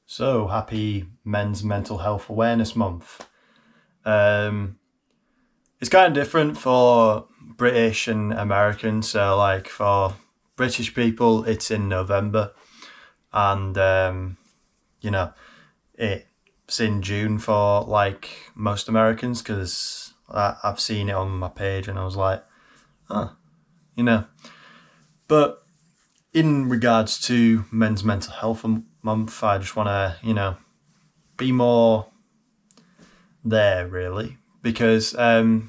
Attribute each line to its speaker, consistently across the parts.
Speaker 1: So, happy Men's Mental Health Awareness Month. Um, it's kind of different for British and American. So, like for British people, it's in November, and you know, it's in June for like most Americans because I've seen it on my page and I was like, oh, you know. But in regards to Men's Mental Health Month, I just want to, be more there really because I'll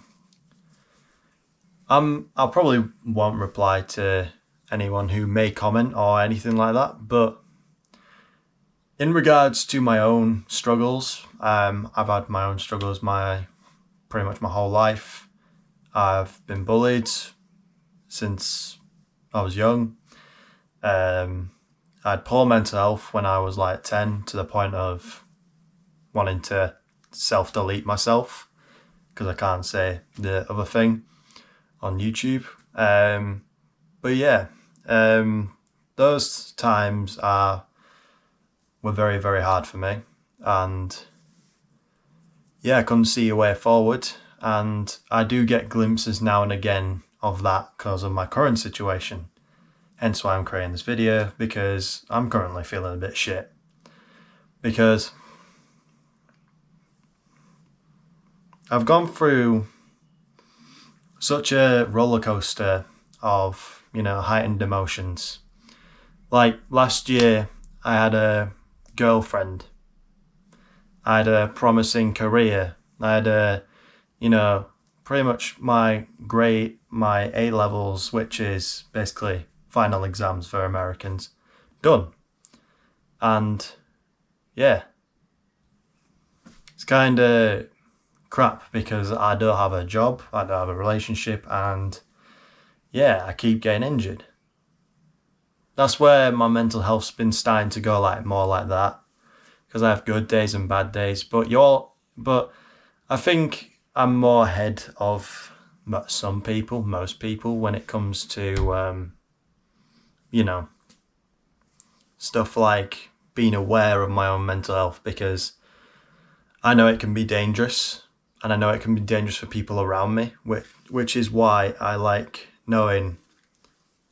Speaker 1: probably won't reply to anyone who may comment or anything like that, but in regards to my own struggles, I've had my own struggles pretty much my whole life. I've been bullied since I was young. I had poor mental health when I was like 10 to the point of wanting to self-delete myself because I can't say the other thing on YouTube. But yeah, those times were very, very hard for me. And yeah, I couldn't see a way forward. And I do get glimpses now and again of that because of my current situation. Hence why I'm creating this video, because I'm currently feeling a bit shit. Because I've gone through such a roller coaster of, heightened emotions. Like last year, I had a girlfriend. I had a promising career. I had pretty much my A levels, which is basically final exams for Americans, done. And yeah, it's kind of crap because I don't have a job, I don't have a relationship, and yeah, I keep getting injured. That's where my mental health's been starting to go like more like that, because I have good days and bad days. But I think I'm more ahead of most people, when it comes to stuff like being aware of my own mental health, because I know it can be dangerous, and I know it can be dangerous for people around me, which is why I like knowing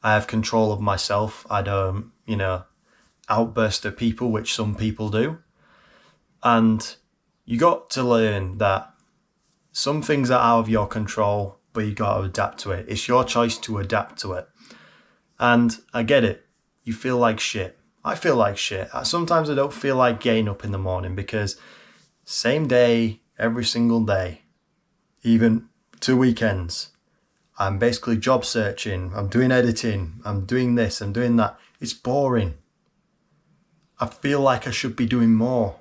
Speaker 1: I have control of myself. I don't, outburst at people, which some people do. And you got to learn that some things are out of your control, but you got to adapt to it. It's your choice to adapt to it. And I get it. You feel like shit. I feel like shit. Sometimes I don't feel like getting up in the morning because same day, every single day, even 2 weekends, I'm basically job searching, I'm doing editing, I'm doing this, I'm doing that. It's boring. I feel like I should be doing more.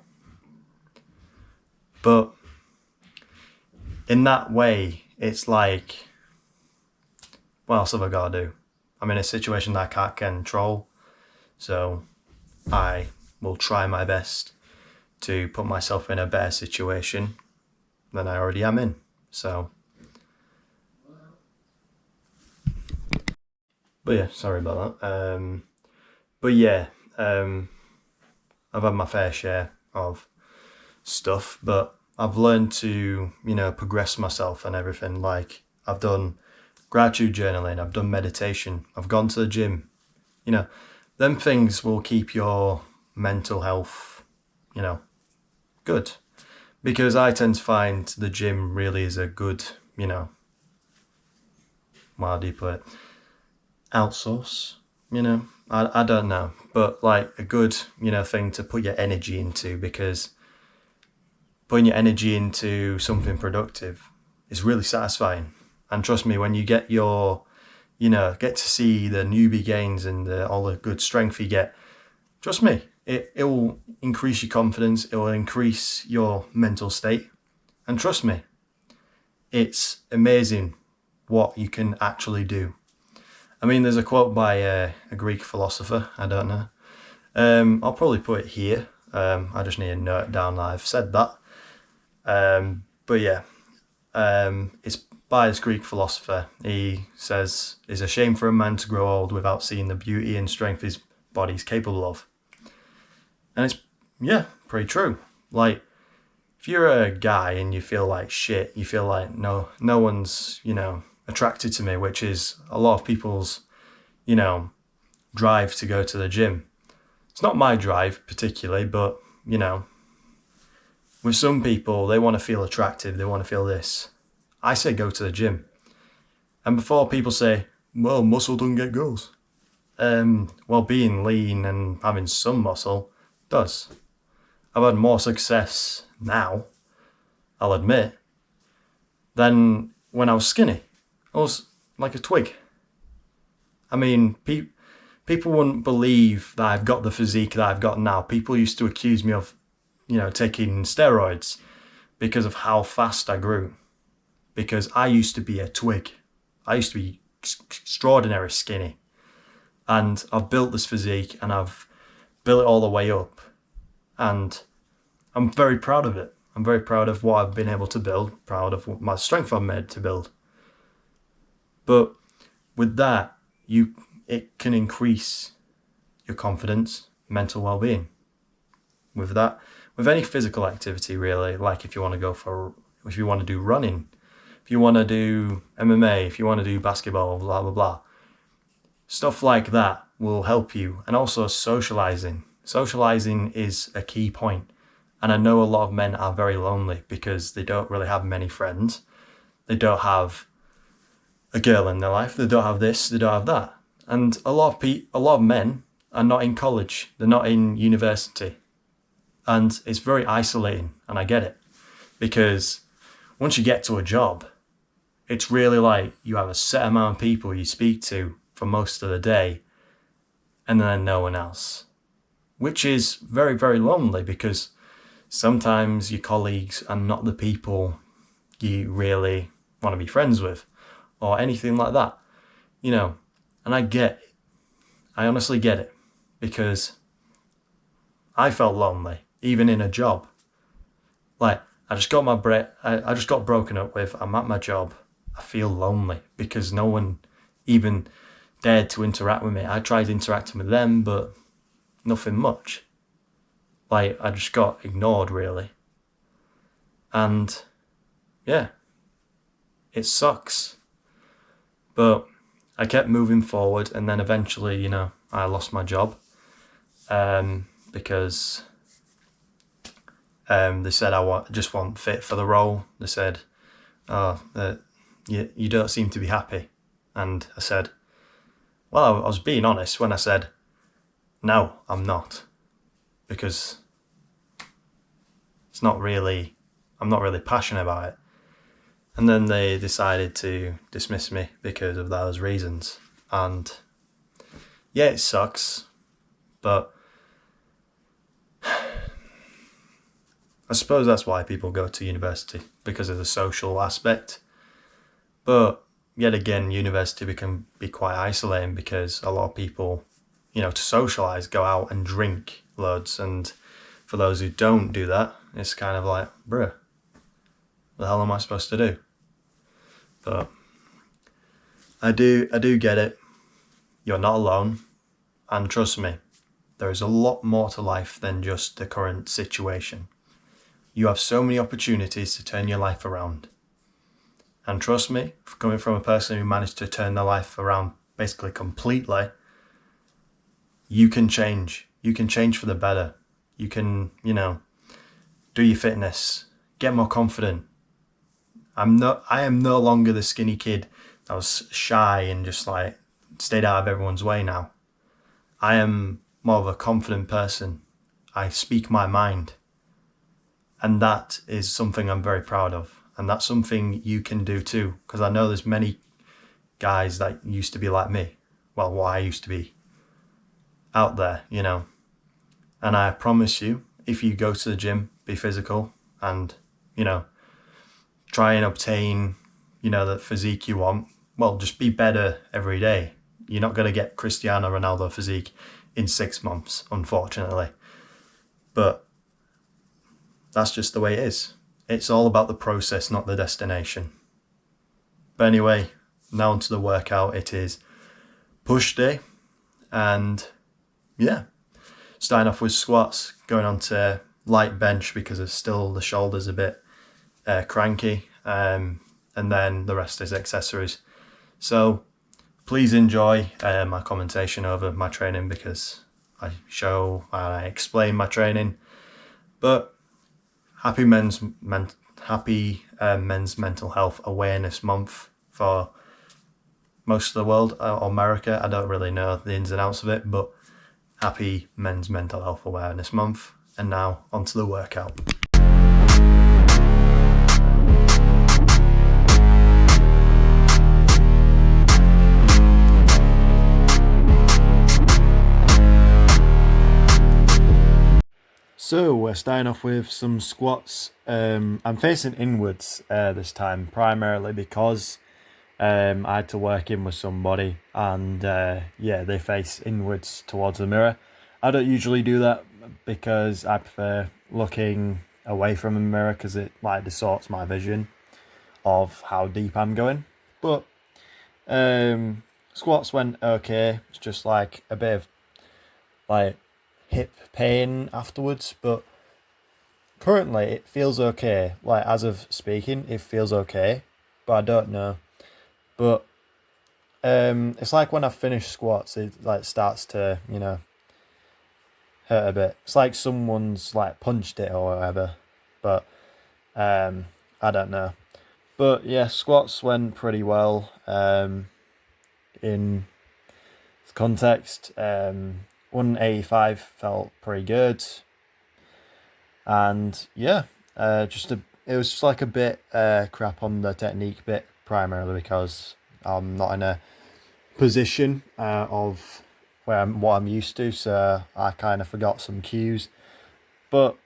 Speaker 1: But in that way, it's like, what else have I got to do? I'm in a situation that I can't control, so I will try my best to put myself in a better situation than I already am in. So, but yeah, sorry about that. But yeah, I've had my fair share of stuff, but I've learned to, progress myself and everything. Like, I've done gratitude journaling, I've done meditation, I've gone to the gym. Them things will keep your mental health, good. Because I tend to find the gym really is a good, how do you put it? Outsource, I don't know, but like a good, thing to put your energy into, because putting your energy into something productive is really satisfying. And trust me, when you get get to see the newbie gains and all the good strength you get, trust me, it will increase your confidence, it will increase your mental state. And trust me, it's amazing what you can actually do. I mean, there's a quote by a Greek philosopher, I don't know. I'll probably put it here. I just need to note down that I've said that. But yeah, it's by this Greek philosopher. He says, "It's a shame for a man to grow old without seeing the beauty and strength his body is capable of." And it's yeah, pretty true. Like, if you're a guy and you feel like shit, you feel like no one's, attracted to me, which is a lot of people's, you know, drive to go to the gym. It's not my drive particularly, but, with some people, they want to feel attractive, they want to feel this. I say go to the gym. And before people say, well, muscle doesn't get girls. Well, being lean and having some muscle does. I've had more success now, I'll admit, than when I was skinny. I was like a twig. I mean, people wouldn't believe that I've got the physique that I've got now. People used to accuse me of, taking steroids because of how fast I grew. Because I used to be a twig. I used to be extraordinary skinny. And I've built this physique and I've built it all the way up. And I'm very proud of it. I'm very proud of what I've been able to build, proud of what my strength I've made to build. But with that, it can increase your confidence, mental well-being. With that, with any physical activity really, like if you want to do running, if you want to do MMA, if you want to do basketball, blah, blah, blah. Stuff like that will help you. And also socializing. Socializing is a key point. And I know a lot of men are very lonely because they don't really have many friends. They don't have a girl in their life. They don't have this, they don't have that. And a lot of men are not in college. They're not in university. And it's very isolating. And I get it. Because once you get to a job, it's really like you have a set amount of people you speak to for most of the day and then no one else, which is very, very lonely because sometimes your colleagues are not the people you really want to be friends with or anything like that, and I honestly get it because I felt lonely even in a job. Like I just got broken up with. I'm at my job. I feel lonely because no one even dared to interact with me. I tried interacting with them, but nothing much. Like, I just got ignored, really. And, yeah, it sucks. But I kept moving forward, and then eventually, I lost my job. Because they said just wasn't fit for the role. They said, you don't seem to be happy. And I said, well, I was being honest when I said, no, I'm not. Because I'm not really passionate about it. And then they decided to dismiss me because of those reasons. And yeah, it sucks. But I suppose that's why people go to university, because of the social aspect. But yet again, university can be quite isolating because a lot of people, to socialise, go out and drink loads. And for those who don't do that, it's kind of like, bruh, what the hell am I supposed to do? But I do get it. You're not alone. And trust me, there is a lot more to life than just the current situation. You have so many opportunities to turn your life around. And trust me, coming from a person who managed to turn their life around basically completely, you can change. You can change for the better. You can, do your fitness, get more confident. I am no longer the skinny kid that was shy and just like stayed out of everyone's way now. I am more of a confident person. I speak my mind. And that is something I'm very proud of. And that's something you can do too. Because I know there's many guys that used to be like me. Well, what I used to be out there, And I promise you, if you go to the gym, be physical and, try and obtain, the physique you want, well, just be better every day. You're not going to get Cristiano Ronaldo physique in 6 months, unfortunately. But that's just the way it is. It's all about the process, not the destination. But anyway, now onto the workout. It is push day. And yeah, starting off with squats, going on to light bench because it's still the shoulders a bit cranky, and then the rest is accessories. So please enjoy my commentation over my training because I show and I explain my training. But happy Men's Mental Health Awareness Month for most of the world, or America. I don't really know the ins and outs of it, but happy Men's Mental Health Awareness Month. And now onto the workout. So we're starting off with some squats. I'm facing inwards this time, primarily because I had to work in with somebody, and they face inwards towards the mirror. I don't usually do that because I prefer looking away from the mirror because it distorts my vision of how deep I'm going. But squats went okay. It's just a bit of hip pain afterwards, but currently it feels okay. As of speaking, it feels okay, but I don't know. But it's like when I finish squats, it starts to hurt a bit. It's like someone's punched it or whatever, but I don't know. But yeah, squats went pretty well. In context, 185 felt pretty good, and yeah, it was just a bit crap on the technique bit, primarily because I'm not in a position of what I'm used to, so I kind of forgot some cues, but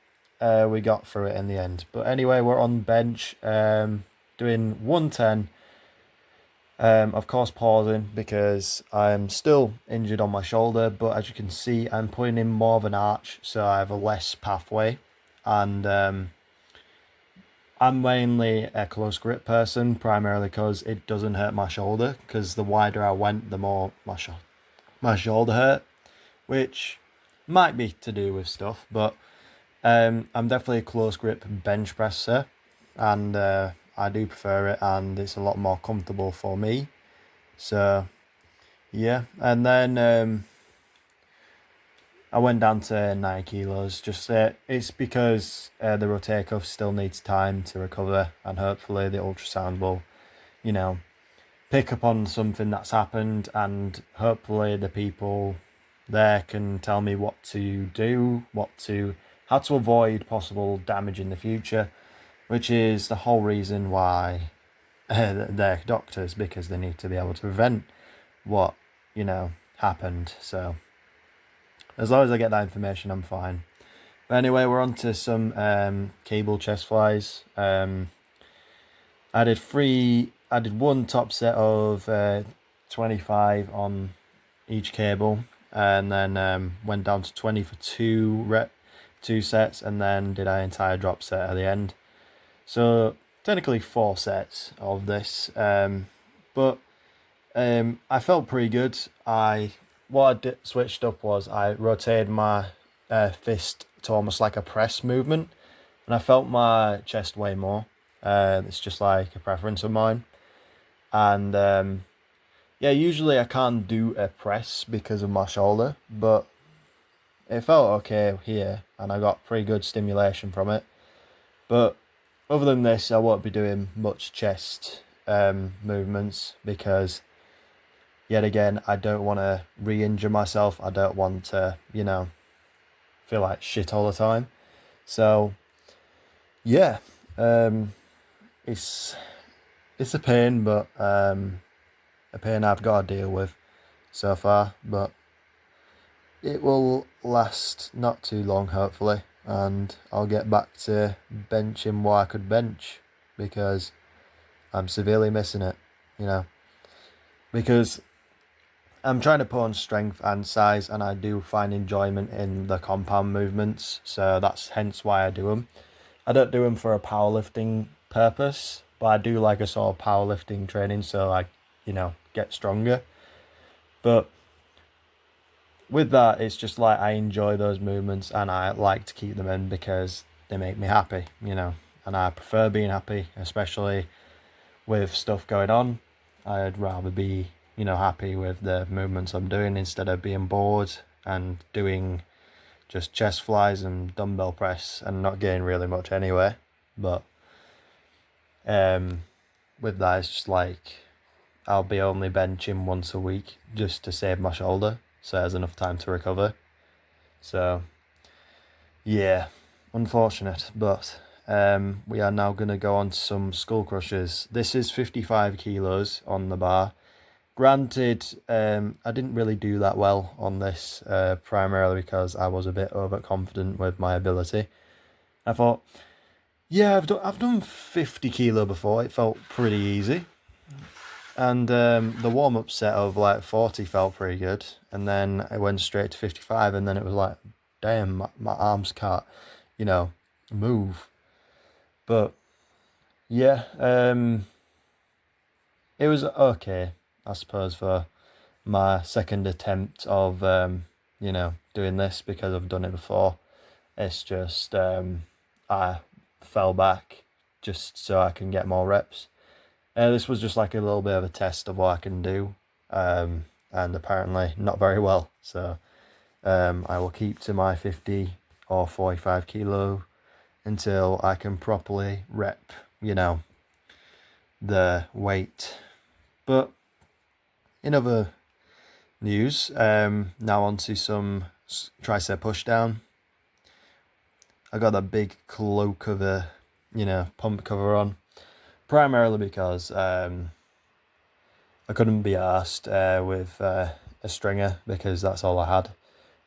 Speaker 1: we got through it in the end. But anyway, we're on bench, doing 110. Of course, pausing because I'm still injured on my shoulder, but as you can see, I'm putting in more of an arch, so I have a less pathway, and I'm mainly a close grip person, primarily because it doesn't hurt my shoulder, because the wider I went, the more my shoulder hurt, which might be to do with stuff, but I'm definitely a close grip bench presser, and I do prefer it, and it's a lot more comfortable for me. So yeah, and then I went down to 9 kilos. It's because the rotator cuff still needs time to recover, and hopefully the ultrasound will, pick up on something that's happened, and hopefully the people there can tell me what to do, how to avoid possible damage in the future, which is the whole reason why they're doctors, because they need to be able to prevent what happened. So as long as I get that information, I'm fine. But anyway, we're on to some cable chest flies. I did one top set of 25 on each cable, and then went down to 20 for two sets, and then did an entire drop set at the end. So technically 4 sets of this, but I felt pretty good. Switched up was I rotated my fist to almost like a press movement, and I felt my chest way more. It's just like a preference of mine, and usually I can't do a press because of my shoulder, but it felt okay here, and I got pretty good stimulation from it. But other than this, I won't be doing much chest movements because, yet again, I don't want to re-injure myself. I don't want to, feel like shit all the time. So, yeah, it's a pain, but a pain I've got to deal with so far. But it will last not too long, hopefully, and I'll get back to benching what I could bench, because I'm severely missing it, because I'm trying to put on strength and size, and I do find enjoyment in the compound movements, so that's hence why I do them. I don't do them for a powerlifting purpose, but I do like a sort of powerlifting training, so I, get stronger. But with that, it's just like I enjoy those movements and I like to keep them in because they make me happy, you know. And I prefer being happy, especially with stuff going on. I'd rather be, you know, happy with the movements I'm doing instead of being bored and doing just chest flies and dumbbell press and not getting really much anyway. But with that, it's just like I'll be only benching once a week just to save my shoulder, so there's enough time to recover. So yeah, unfortunate, but we are now going to go on to some skull crushers. This is 55 kilos on the bar. Granted, I didn't really do that well on this, primarily because I was a bit overconfident with my ability. I thought, yeah, I've done 50 kilo before. It felt pretty easy. And the warm-up set of like 40 felt pretty good. And then I went straight to 55, and then it was like, damn, my arms can't, you know, move. But yeah, it was okay, I suppose, for my second attempt of, you know, doing this because I've done it before. It's just, I fell back just so I can get more reps. This was just like a little bit of a test of what I can do, and apparently not very well. So I will keep to my 50 or 45 kilo until I can properly rep, you know, the weight. But in other news, now on to some tricep pushdown. I got that big cloak of a, you know, pump cover on, primarily because I couldn't be arsed with a stringer because that's all I had.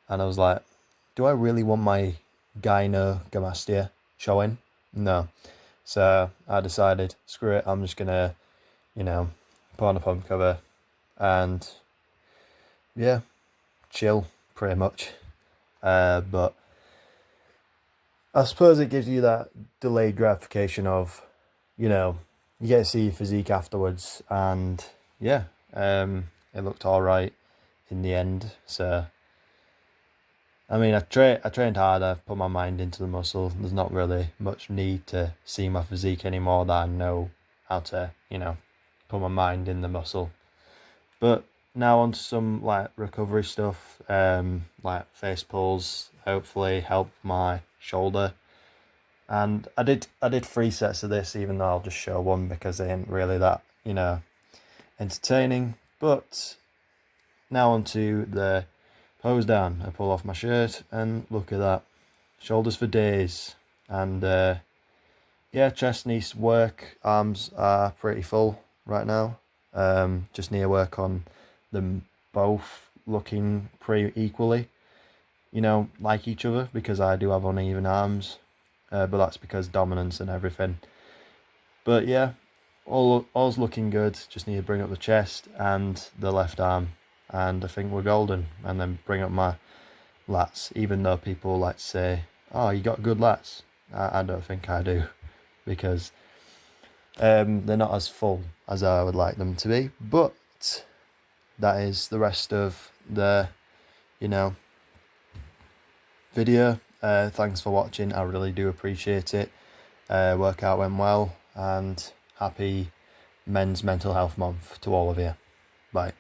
Speaker 1: And I was like, do I really want my gynecomastia showing? No. So I decided, screw it, I'm just going to, you know, put on a pump cover and, yeah, chill, pretty much. But I suppose it gives you that delayed gratification of, you know, you get to see your physique afterwards, and yeah, it looked all right in the end. So, I mean, I trained hard. I put my mind into the muscle. There's not really much need to see my physique anymore. That I know how to, you know, put my mind in the muscle. But now on to some like recovery stuff, like face pulls. Hopefully, help my shoulder. And I did 3 sets of this, even though I'll just show one because they ain't really that, you know, entertaining. But now onto the pose down. I pull off my shirt and look at that. Shoulders for days. And yeah, chest needs work. Arms are pretty full right now. Just need to work on them both looking pretty equally, you know, like each other, because I do have uneven arms. But that's because dominance and everything. But yeah, all's looking good. Just need to bring up the chest and the left arm, and I think we're golden. And then bring up my lats, even though people like to say, "Oh, you got good lats." I don't think I do, because they're not as full as I would like them to be. But that is the rest of the, you know, video. Thanks for watching. I really do appreciate it. Workout went well, and happy Men's Mental Health Month to all of you. Bye.